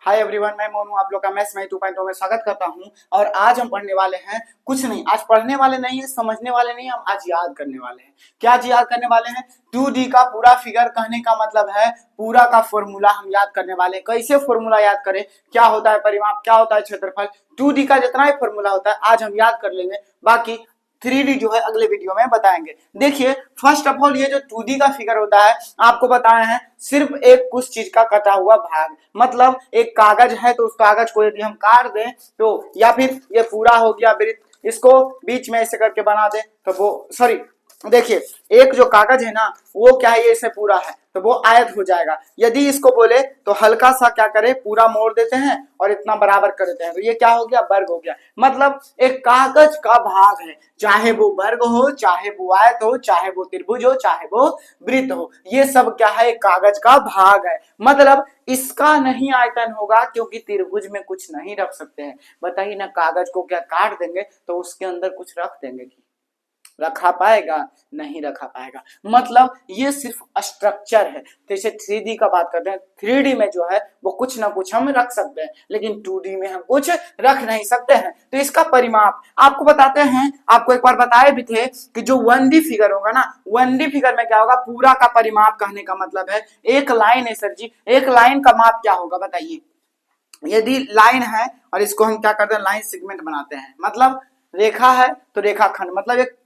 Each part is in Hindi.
हाय एवरीवन, मैं मोनू आप लोग का मैथ्स में 2.0 में स्वागत करता हूं। और आज हम पढ़ने वाले हैं कुछ नहीं, आज पढ़ने वाले नहीं है, समझने वाले नहीं, हम आज याद करने वाले हैं। क्या आज याद करने वाले हैं? 2D का पूरा फिगर, कहने का मतलब है पूरा का फॉर्मूला हम याद करने वाले हैं। कैसे फॉर्मूला याद करें, क्या होता है परिमाप, क्या होता है क्षेत्रफल, 2D का जितना भी फॉर्मूला होता है आज हम याद कर लेंगे। बाकी 3D जो है अगले वीडियो में बताएंगे। देखिए, फर्स्ट ऑफ ऑल ये जो 2D का फिगर होता है आपको बताए हैं सिर्फ एक कुछ चीज का कटा हुआ भाग, मतलब एक कागज है तो उस कागज को यदि हम काट दें तो, या फिर ये पूरा हो गया वृत्त, इसको बीच में ऐसे करके बना दें तो वो सॉरी देखिए, एक जो कागज है ना वो क्या है, ये इसे पूरा है तो वो आयत हो जाएगा। यदि इसको बोले तो हल्का सा क्या करे, पूरा मोड़ देते हैं और इतना बराबर कर देते हैं तो ये क्या हो गया, वर्ग हो गया। मतलब एक कागज का भाग है, चाहे वो वर्ग हो, चाहे वो आयत हो, चाहे वो त्रिभुज हो, चाहे वो वृत्त हो, ये सब क्या है, एक कागज का भाग है। मतलब इसका नहीं आयतन होगा क्योंकि त्रिभुज में कुछ नहीं रख सकते हैं। बताइए ना, कागज को क्या काट देंगे तो उसके अंदर कुछ रख देंगे, रखा पाएगा? नहीं रखा पाएगा। मतलब ये सिर्फ स्ट्रक्चर है। जैसे 3D का बात करते हैं, 3D में जो है वो कुछ ना कुछ हम रख सकते हैं, लेकिन 2D में हम कुछ रख नहीं सकते हैं। तो इसका परिमाप आपको बताते हैं, आपको एक बार बताए भी थे कि जो 1D फिगर होगा ना, 1D फिगर में क्या होगा, पूरा का परिमाप कहने का मतलब है एक लाइन है। सर जी, एक लाइन का माप क्या होगा बताइए? यदि लाइन है और इसको हम क्या करते हैं, लाइन सेगमेंट बनाते हैं, मतलब रेखा है तो रेखाखंड, मतलब एक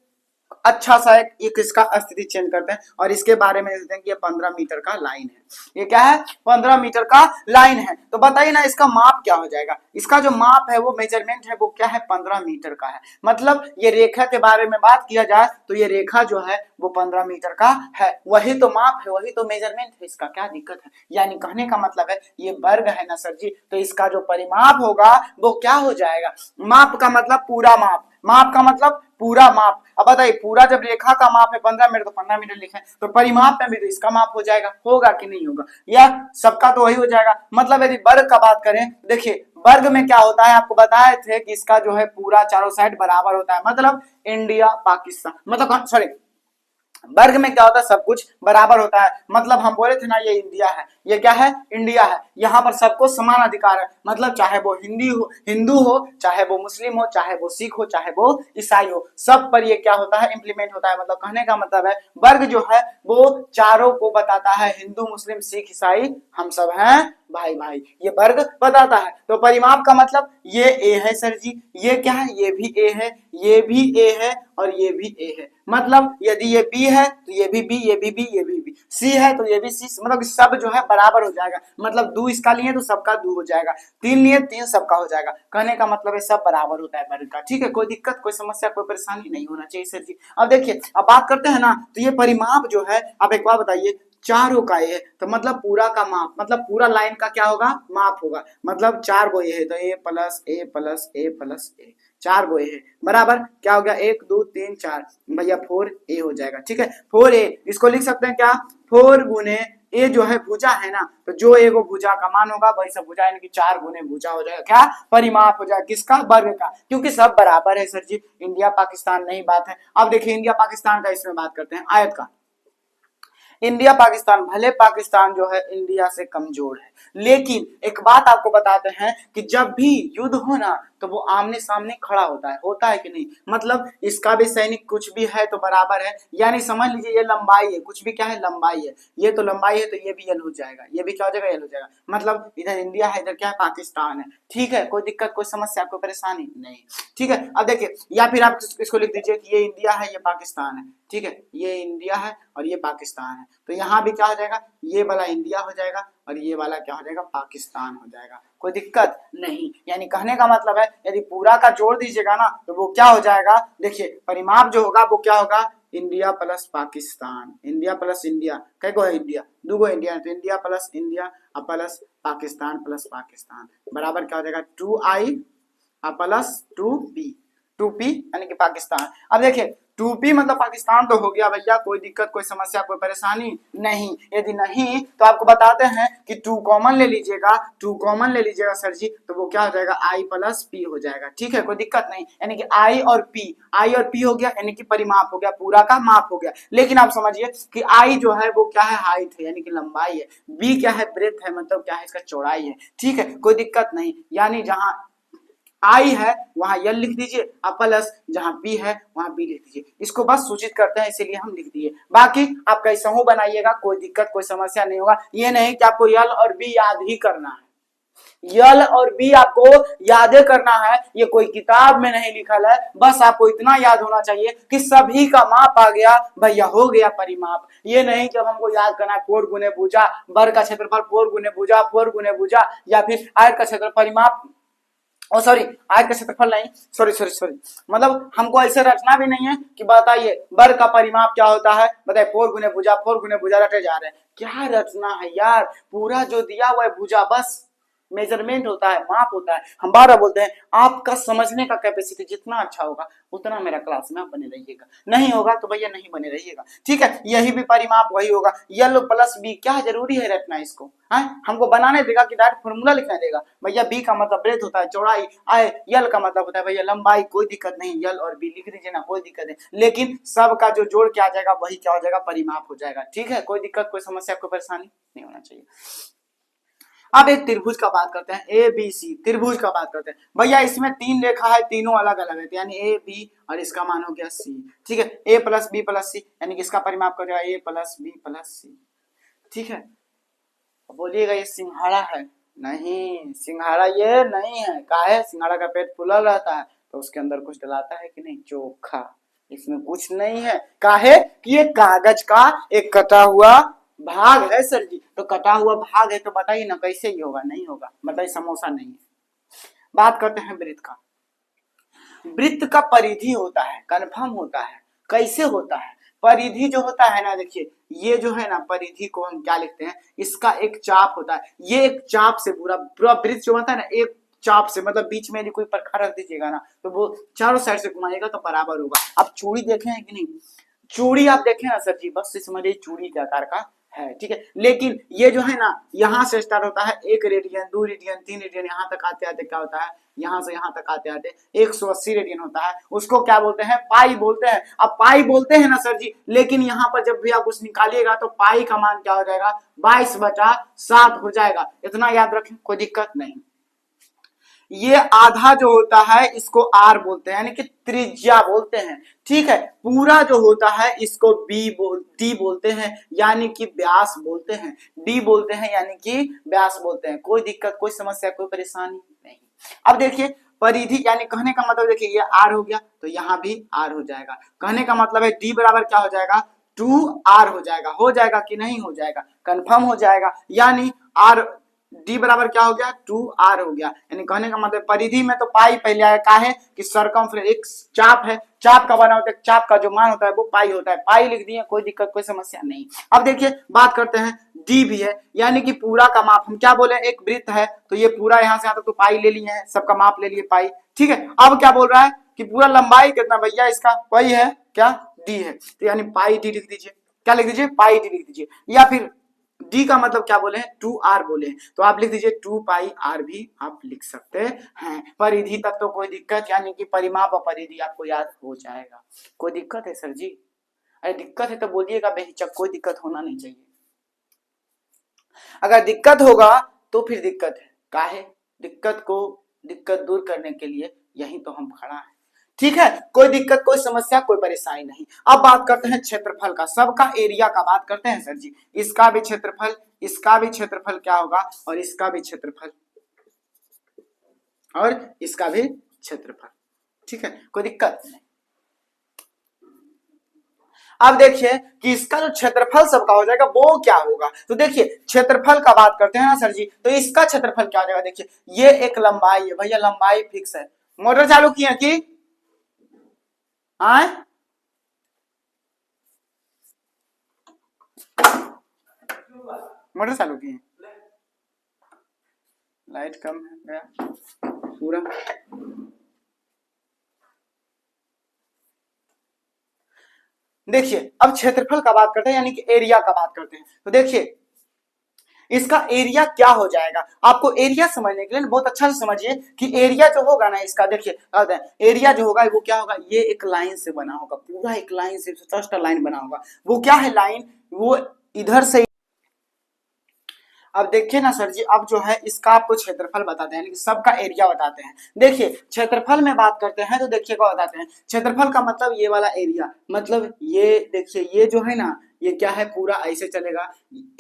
अच्छा सा एक इसका स्थिति चेंज करते हैं और इसके बारे में देखते हैं कि ये 15 मीटर का लाइन है। ये क्या है, 15 मीटर का लाइन है। तो बताइए ना इसका माप क्या हो जाएगा? इसका जो माप है वो मेजरमेंट है वो क्या है, 15 मीटर का है। मतलब ये रेखा के बारे में बात किया जाए तो ये रेखा जो है वो 15 मीटर का है। वही तो माप है, वही तो मेजरमेंट है, इसका क्या दिक्कत है? यानी कहने का मतलब है ये वर्ग है ना सर जी, तो इसका जो परिमाप होगा वो क्या हो जाएगा? माप का मतलब पूरा माप, माप का मतलब पूरा माप। अब बताइए, पूरा जब रेखा का माप है 15 मीटर तो 15 मीटर लिखे, तो परिमाप में भी तो इसका माप हो जाएगा, होगा कि नहीं होगा? या सबका तो वही हो जाएगा। मतलब यदि वर्ग का बात करें, देखिए वर्ग में क्या होता है, आपको बताए थे कि इसका जो है पूरा चारों साइड बराबर होता है। मतलब इंडिया पाकिस्तान, मतलब सॉरी, वर्ग में क्या होता है, सब कुछ बराबर होता है। मतलब हम बोले थे ना ये इंडिया है, ये क्या है, इंडिया है। यहाँ पर सबको समान अधिकार है, मतलब चाहे वो हिंदू हो, चाहे वो मुस्लिम हो, चाहे वो सिख हो, चाहे वो ईसाई हो, सब पर ये क्या होता है, इंप्लीमेंट होता है। मतलब कहने का मतलब है वर्ग जो है वो चारों को बताता है, हिंदू मुस्लिम सिख ईसाई हम सब हैं भाई भाई, ये वर्ग बताता है। तो परिमाप का मतलब ये ए है सर जी, ये क्या है, ये भी ए है, ये भी ए है और ये भी ए है। मतलब यदि ये बी है तो ये भी बी, ये भी बी, ये भी बी, सी है तो ये भी सी, मतलब सब जो है बराबर हो जाएगा। मतलब 2 इसका लिए तो सबका 2 हो जाएगा, 3 लिए 3 सबका हो जाएगा। कहने का मतलब है सब बराबर होता है वर्ग का। ठीक है, कोई दिक्कत, कोई समस्या, कोई परेशानी नहीं होना चाहिए सर जी। अब देखिए, अब बात करते हैं ना, तो ये परिमाप जो है, आप एक बार बताइए, चारों का ये तो मतलब पूरा का माप, मतलब पूरा लाइन का क्या होगा, माप होगा। मतलब 4 गो ये है तो ए प्लस ए प्लस ए प्लस ए, 4 गो ये है बराबर क्या हो गया, 1 2 3 4, भैया 4 ए हो जाएगा। ठीक है, 4 ए, इसको लिख सकते हैं क्या, 4 गुने ए जो है भुजा है ना, तो जो ए को भुजा का मान होगा वही सब भुजा, यानी कि 4 गुने भुजा हो जाएगा, क्या परिमाप हो जाएगा, किसका, वर्ग का, क्योंकि सब बराबर है सर जी। इंडिया पाकिस्तान नहीं बात है। अब देखिए इंडिया पाकिस्तान का, इसमें बात करते हैं आयत का। इंडिया पाकिस्तान, भले पाकिस्तान जो है इंडिया से कमजोर है, लेकिन एक बात आपको बताते हैं कि जब भी युद्ध हो ना तो वो आमने सामने खड़ा होता है कि नहीं? मतलब इसका भी सैनिक कुछ भी है तो बराबर है, यानी समझ लीजिए ये लंबाई है, कुछ भी क्या है, लंबाई है, ये तो लंबाई है तो ये भी यल हो जाएगा, ये भी क्या हो जाएगा, यल हो जाएगा। मतलब इधर इंडिया है, इधर क्या है, पाकिस्तान है। ठीक है, कोई दिक्कत, कोई समस्या, कोई परेशानी नहीं। ठीक है, अब देखिए, या फिर आप इसको लिख दीजिए कि ये इंडिया है, ये पाकिस्तान है। ठीक है, ये इंडिया है और ये पाकिस्तान है, तो यहाँ भी क्या हो जाएगा, ये वाला इंडिया हो जाएगा और ये वाला क्या हो जाएगा, पाकिस्तान हो जाएगा। कोई दिक्कत नहीं। यानी कहने का मतलब है यदि पूरा का जोड़ दीजिएगा ना तो वो क्या हो जाएगा, देखिए परिमाप जो होगा वो क्या होगा, India plus Pakistan, India plus India, कै गो है इंडिया, 2 गो इंडिया है, तो India plus India plus Pakistan बराबर क्या हो जाएगा, 2i प्लस 2b। 2P यानी कि पाकिस्तान। अब देखिए 2P मतलब पाकिस्तान तो हो गया भैया, कोई दिक्कत कोई समस्या कोई परेशानी नहीं। यदि नहीं तो आपको बताते हैं कि 2 कॉमन ले लीजिएगा, 2 कॉमन ले लीजिएगा सर जी, तो वो क्या हो जाएगा I + P हो जाएगा। ठीक है, कोई दिक्कत नहीं, यानी कि I और P हो गया, यानी कि परिमाप हो गया, पूरा का माप हो गया। लेकिन आप समझिए कि I जो है वो क्या है, हाइट है यानी कि लंबाई है, B क्या है, ब्रेथ है, मतलब क्या है, इसका चौड़ाई है। ठीक है, कोई दिक्कत नहीं, यानी जहां I है वहां L लिख दीजिए, और प्लस जहां B है वहां B लिख दीजिए। इसको बस सूचित करते हैं इसीलिए हम लिख दिए। बाकी आप कैसे हो बनाइएगा, कोई दिक्कत कोई समस्या नहीं होगा। ये नहीं कि आपको L और B याद ही करना है, यल और बी आपको याद करना है, ये कोई किताब में नहीं लिखल है। बस आपको इतना याद होना चाहिए कि सभी का माप आ गया भैया, हो गया परिमाप। ये नहीं कि अब हमको याद करना है 4 गुने भुजा, बर का क्षेत्रफल 4 गुने भुजा, 4 गुने भुजा, या फिर आयत का क्षेत्रफल परिमाप, ओ सॉरी आयत का क्षेत्रफल नहीं, सॉरी मतलब हमको ऐसे रचना भी नहीं है कि बताइए बर का परिमाप क्या होता है, बताइए 4 गुने भुजा, 4 गुने भुजा रटे जा रहे हैं। क्या रचना है यार, पूरा जो दिया हुआ है भुजा बस मेजरमेंट होता है, माप होता है। हम बार बोलते हैं आपका समझने का कैपेसिटी जितना अच्छा होगा उतना मेरा क्लास में आप बने रहिएगा, नहीं होगा तो भैया नहीं बने रहिएगा। ठीक है, यही भी परिमाप वही होगा, यल + बी। क्या जरूरी है रखना इसको, है हमको बनाने देगा कि डायरेक्ट फॉर्मूला लिखना देगा। भैया बी का मतलब ब्रेथ होता है, चौड़ाई, आए यल का मतलब होता है भैया लंबाई, कोई दिक्कत नहीं, यल और बी लिख दीजिए ना, कोई दिक्कत नहीं। लेकिन सबका जो जोड़ क्या आ जाएगा वही क्या हो जाएगा, परिमाप हो जाएगा। ठीक है, कोई दिक्कत कोई समस्या कोई परेशानी नहीं होना चाहिए। अब एक त्रिभुज का बात करते हैं, ए बी सी त्रिभुज का बात करते हैं। भैया इसमें 3 रेखा है, तीनों अलग अलग है, यानी ए बी और इसका मान हो गया सी। ठीक है, ए + बी + सी यानी कि इसका परिमाप कर जाएगा ए + बी + सी। ठीक है, बोलिएगा ये सिंघाड़ा है? नहीं, सिंघाड़ा ये नहीं है। काहे, सिंघाड़ा का पेट फूला रहता है तो उसके अंदर कुछ डलाता है कि नहीं, चोखा, इसमें कुछ नहीं है। काहे कि ये कागज का एक कटा हुआ भाग है सर जी, तो कटा हुआ भाग है तो बताइए ना कैसे ही होगा, नहीं होगा, बताइए समोसा नहीं है। बात करते हैं वृत्त का। वृत्त का परिधि होता है, कन्फर्म होता है, कैसे होता है, परिधि जो होता है ना, देखिए ये जो है ना परिधि को हम क्या लिखते हैं, इसका एक चाप होता है, ये एक चाप से पूरा पूरा वृत्त जो होता है ना, एक चाप से मतलब बीच में यदि कोई प्रखा रख दीजिएगा ना तो वो चारों साइड से घुमाएगा तो बराबर होगा। आप चूड़ी देखे हैं कि नहीं, चूड़ी आप देखें ना सर जी, बस से समझिए चूड़ी के आकार का है। ठीक है, लेकिन ये जो है ना यहाँ से स्टार्ट होता है 1 रेडियन, 2 रेडियन, 3 रेडियन, यहाँ तक आते आते क्या होता है, यहाँ से यहाँ तक आते आते 180 रेडियन होता है। उसको क्या बोलते हैं, पाई बोलते हैं। अब पाई बोलते हैं ना सर जी, लेकिन यहाँ पर जब भी आप कुछ निकालिएगा तो पाई का मान क्या हो जाएगा, 22/7 हो जाएगा। इतना याद रखें, कोई दिक्कत नहीं। ये आधा जो होता है इसको आर बोलते हैं, यानी कि त्रिज्या बोलते हैं। ठीक है, पूरा जो होता है इसको डी बोलते हैं, यानी कि व्यास बोलते हैं। डी बोलते हैं यानी कि व्यास बोलते हैं। कोई दिक्कत कोई समस्या कोई परेशानी नहीं। अब देखिए परिधि यानी कहने का मतलब, देखिए ये आर हो गया तो यहाँ भी आर हो जाएगा। कहने का मतलब है डी बराबर क्या हो जाएगा, 2r हो जाएगा कि नहीं हो जाएगा, कंफर्म हो जाएगा। यानी आर डी बराबर क्या हो गया, 2r हो गया। यानी कहने का मतलब परिधि में तो पाई पहले आया, का है कि सरकमफ्रेंस एक चाप है, चाप का बना होता है, चाप का जो मान होता है वो पाई होता है, पाई लिख दिए, कोई दिक्कत कोई समस्या नहीं। अब देखिए बात करते हैं डी भी है, यानी कि पूरा का माप। हम क्या बोले, एक वृत्त है तो ये पूरा यहाँ से आता तो पाई ले लिए है, सबका माप ले लिए पाई। ठीक है, अब क्या बोल रहा है कि पूरा लंबाई कितना भैया, इसका वही है क्या, डी है, तो यानी पाई डी लिख दीजिए। क्या लिख दीजिए, पाई डी लिख दीजिए। या फिर डी का मतलब क्या बोले हैं, 2r बोले हैं, तो आप लिख दीजिए 2πr भी आप लिख सकते हैं। परिधि तक तो कोई दिक्कत, यानी कि परिमाप और परिधि आपको याद हो जाएगा। कोई दिक्कत है सर जी? अरे दिक्कत है तो बोलिएगा बेहिचक, कोई दिक्कत होना नहीं चाहिए। अगर दिक्कत होगा तो फिर दिक्कत है, काहे, दिक्कत दूर करने के लिए यही तो हम खड़ा है। ठीक है, कोई दिक्कत कोई समस्या कोई परेशानी नहीं। अब बात करते हैं क्षेत्रफल का, सबका एरिया का बात करते हैं सर जी। इसका भी क्षेत्रफल, इसका भी क्षेत्रफल क्या होगा, और इसका भी क्षेत्रफल, और इसका भी क्षेत्रफल। ठीक है, कोई दिक्कत नहीं। अब देखिए कि इसका जो क्षेत्रफल सबका हो जाएगा वो क्या होगा, तो देखिए क्षेत्रफल का बात करते हैं ना सर जी, तो इसका क्षेत्रफल क्या हो जाएगा, देखिए ये एक लंबाई है भैया, लंबाई फिक्स है। मोटर चालू किया कि आए, मोटर चालू किए, लाइट कम है गया पूरा। देखिए अब क्षेत्रफल का बात करते हैं यानी कि एरिया का बात करते हैं। तो देखिए इसका एरिया क्या हो जाएगा, आपको एरिया समझने के लिए बहुत अच्छा से समझिए कि एरिया जो होगा ना इसका, देखिए एरिया जो होगा वो क्या होगा, ये एक लाइन से बना होगा, पूरा एक लाइन से जस्ट लाइन बना होगा। वो क्या है लाइन, वो इधर से। अब देखिए ना सर जी, अब जो है इसका आपको क्षेत्रफल बताते हैं यानी कि सबका एरिया बताते हैं। देखिए क्षेत्रफल में बात करते हैं तो देखिए क्या बताते हैं, क्षेत्रफल का मतलब ये वाला एरिया, मतलब ये देखिए ये जो है ना ये क्या है पूरा ऐसे चलेगा,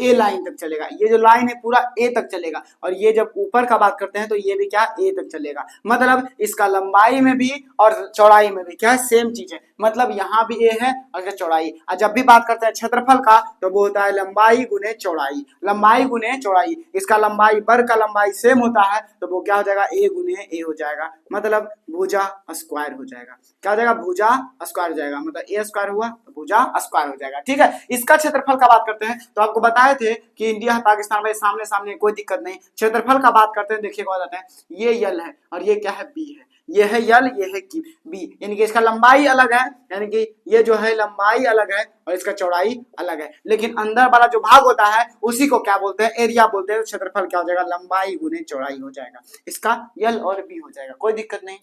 ए लाइन तक चलेगा, ये जो लाइन है पूरा ए तक चलेगा, और ये जब ऊपर का बात करते हैं तो ये भी क्या ए तक चलेगा। मतलब इसका लंबाई में भी और चौड़ाई में भी क्या है सेम चीज है, मतलब यहाँ भी ए है और चौड़ाई। और जब भी बात करते हैं क्षेत्रफल का तो वो होता है लंबाई गुने चौड़ाई, लंबाई गुने चौड़ाई। इसका लंबाई वर्ग का लंबाई सेम होता है तो वो क्या हो जाएगा ए गुने ए हो जाएगा, मतलब भुजा स्क्वायर हो जाएगा। क्या हो जाएगा, भुजा स्क्वायर हो जाएगा, मतलब ए स्क्वायर हुआ तो भुजा स्क्वायर हो जाएगा। ठीक है, इसका क्षेत्रफल का बात करते हैं तो आपको बताए थे कि इंडिया पाकिस्तान में सामने सामने कोई दिक्कत नहीं। क्षेत्रफल का बात करते हैं, देखिए क्या बताते हैं, ये यल है और ये क्या है बी है, ये है यल ये है बी, यानी कि इसका लंबाई अलग है, यानी कि ये जो है लंबाई अलग है और इसका चौड़ाई अलग है, लेकिन अंदर वाला जो भाग होता है उसी को क्या बोलते हैं, एरिया बोलते हैं। क्षेत्रफल क्या हो जाएगा, लंबाई गुने चौड़ाई हो जाएगा, इसका यल और बी हो जाएगा, कोई दिक्कत नहीं।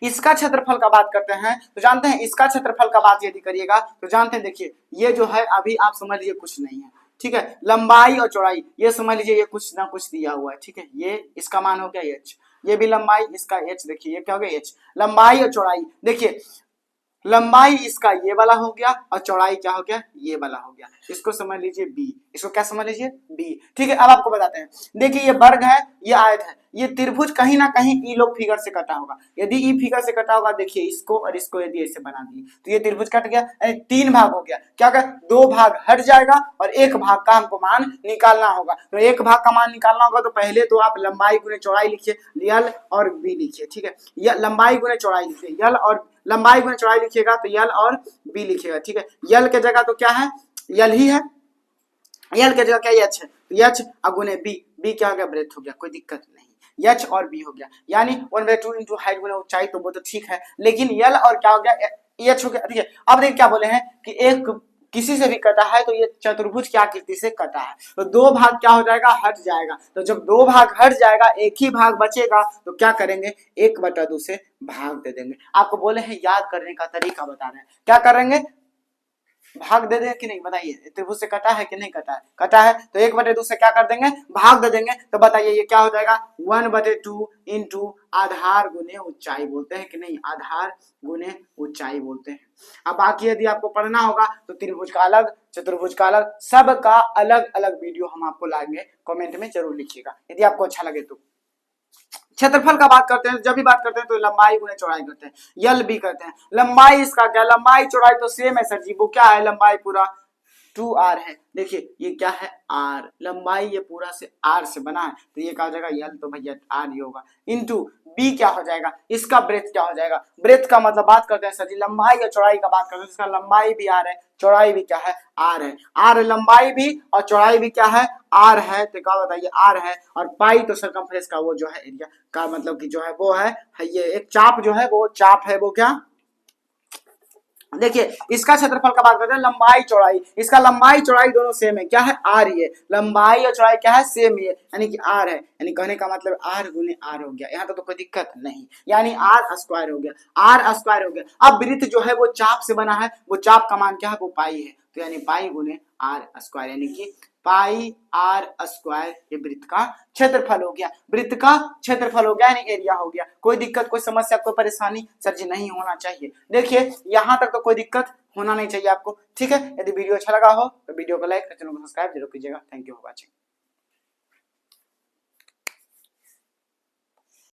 इसका क्षेत्रफल का बात करते हैं तो जानते हैं, इसका क्षेत्रफल का बात यदि करिएगा तो जानते हैं, देखिए ये जो है अभी आप समझ लीजिए कुछ नहीं है, ठीक है, लंबाई और चौड़ाई ये समझ लीजिए ये कुछ ना कुछ दिया हुआ है, ठीक है, ये इसका मान हो गया एच, ये भी लंबाई इसका एच, देखिए ये क्या हो गया एच, लंबाई और चौड़ाई। देखिए लंबाई इसका ये वाला हो गया और चौड़ाई क्या हो गया, ये वाला हो गया, इसको समझ लीजिए बी, इसको क्या समझ लीजिए बी। ठीक है, अब आपको बताते हैं, देखिए ये वर्ग है ये आयत है, ये त्रिभुज कहीं ना कहीं ई लोग फिगर से कटा होगा, यदि ई फिगर से कटा होगा देखिए इसको और इसको यदि ऐसे बना दिए तो ये त्रिभुज कट गया, तीन भाग हो गया, क्या होगा, दो भाग हट जाएगा और एक भाग का हमको मान निकालना होगा। तो एक भाग का मान निकालना होगा तो पहले तो आप लंबाई गुने चौड़ाई लिखिए, यल और बी लिखिए, ठीक है, ये लंबाई गुने चौड़ाई लिखिए, यल और लंबाई गुने चौड़ाई लिखिएगा तो यल और बी लिखिएगा, ठीक है, यल के जगह तो क्या है यल ही है, यल के जगह क्या एच है, एच गुने बी, बी क्या हो गया ब्रेथ हो गया, कोई दिक्कत नहीं, एच और बी हो गया, यानी 1/2 इंटू हाइट गुने ऊंचाई, तो वो तो ठीक है, लेकिन यल और क्या हो गया एच हो गया। ठीक है, अब देखिए क्या बोले हैं कि एक किसी से भी कटा है तो ये चतुर्भुज की आकृति से कटा है, तो दो भाग क्या हो जाएगा हट जाएगा, तो जब दो भाग हट जाएगा एक ही भाग बचेगा तो क्या करेंगे 1/2 से भाग दे देंगे। आपको बोले हैं याद करने का तरीका बता रहे हैं, क्या करेंगे भाग दे दें कि नहीं, बताइए त्रिभुज से कटा है कि नहीं कटा है, कटा है तो 1/2 से क्या कर देंगे भाग दे देंगे, तो बताइए ये क्या हो जाएगा 1/2 इंटू आधार गुने ऊंचाई बोलते हैं कि नहीं, आधार गुने ऊंचाई बोलते हैं। अब बाकी यदि आपको पढ़ना होगा तो त्रिभुज का अलग चतुर्भुज का अलग, सबका अलग अलग वीडियो हम आपको लाएंगे, कमेंट में जरूर लिखिएगा यदि आपको अच्छा लगे तो। क्षेत्रफल का बात करते हैं, जब भी बात करते हैं तो लंबाई गुने चौड़ाई करते हैं, यल भी करते हैं। लंबाई इसका क्या, लंबाई चौड़ाई तो सेम है सर जी, वो क्या है लंबाई पूरा 2r है, देखिए ये क्या है r, लंबाई ये पूरा से r से बना है तो ये क्या हो जाएगा यल, तो भैया r ही होगा, इंटू b क्या हो जाएगा, इसका ब्रेथ क्या हो जाएगा, ब्रेथ का मतलब बात करते हैं सर जी लंबाई और चौड़ाई का बात करते हैं, इसका लंबाई भी r है चौड़ाई भी क्या है r है, r लंबाई भी और चौड़ाई भी क्या है r है, तो क्या बताइए r है, और पाई तो सरकमफ्रेंस का वो जो है एरिया का मतलब कि जो है वो है ये एक चाप जो है वो चाप है, वो क्या देखिए इसका क्षेत्रफल का बात करते हैं लंबाई चौड़ाई, इसका लंबाई चौड़ाई दोनों सेम है, क्या है आर, ये लंबाई और चौड़ाई क्या है सेम है यानी कि आर है, यानी कहने का मतलब आर गुने आर हो गया, यहाँ तो कोई दिक्कत नहीं, यानी आर स्क्वायर हो गया, आर स्क्वायर हो गया। अब वृत्त जो है वो चाप से बना है, वो चाप का मान क्या है वो पाई है, तो यानी पाई गुने आर स्क्वायर, यानी कि पाई आर स्क्वायर ये वृत्त का क्षेत्रफल हो गया, वृत्त का क्षेत्रफल हो गया यानी एरिया हो गया। कोई दिक्कत कोई समस्या कोई परेशानी सर जी नहीं होना चाहिए, देखिए यहाँ तक तो कोई दिक्कत होना नहीं चाहिए आपको, ठीक है। यदि वीडियो अच्छा लगा हो तो वीडियो को लाइक और चैनल को सब्सक्राइब जरूर कीजिएगा। Thank you for watching.